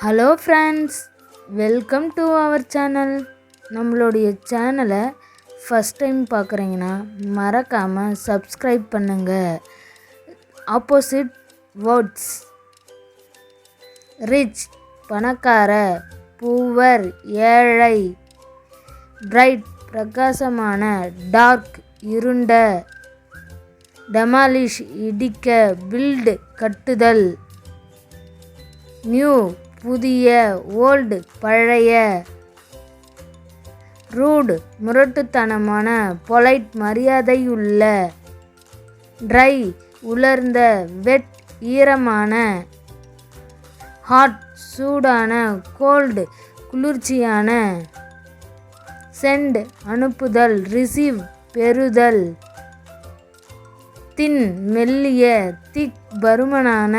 Hello friends, welcome to our channel. நம்மளுடைய சேனலை first time பார்க்குறீங்கன்னா மறக்காமல் சப்ஸ்கிரைப் பண்ணுங்கள். ஆப்போசிட் வேர்ட்ஸ்: ரிச் பணக்கார, புவர் ஏழை, பிரைட் பிரகாசமான, டார்க் இருண்ட, டெமாலிஷ் இடிக்க, பில்ட் கட்டுதல், நியூ புதிய, ஓல்டு பழைய, ரூட் முரட்டுத்தனமான, பொலைட் மரியாதையுள்ள, ட்ரை உலர்ந்த, வெட் ஈரமான, ஹாட் சூடான, கோல்டு குளிர்ச்சியான, சென்ட் அனுப்புதல், ரிசீவ் பெறுதல், தின் மெல்லிய, திக் பருமனான,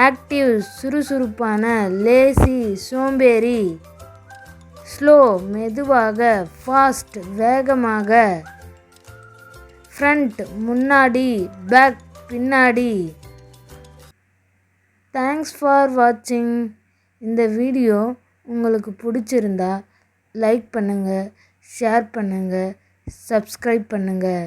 ஆக்டிவ் சுறுசுறுப்பான, லேசி சோம்பேறி, ஸ்லோ மெதுவாக, ஃபாஸ்ட் வேகமாக, ஃப்ரண்ட் முன்னாடி, பேக் பின்னாடி. தேங்க்ஸ் ஃபார் வாட்சிங். இந்த வீடியோ உங்களுக்கு பிடிச்சிருந்தா லைக் பண்ணுங்கள், ஷேர் பண்ணுங்கள், சப்ஸ்கிரைப் பண்ணுங்கள்.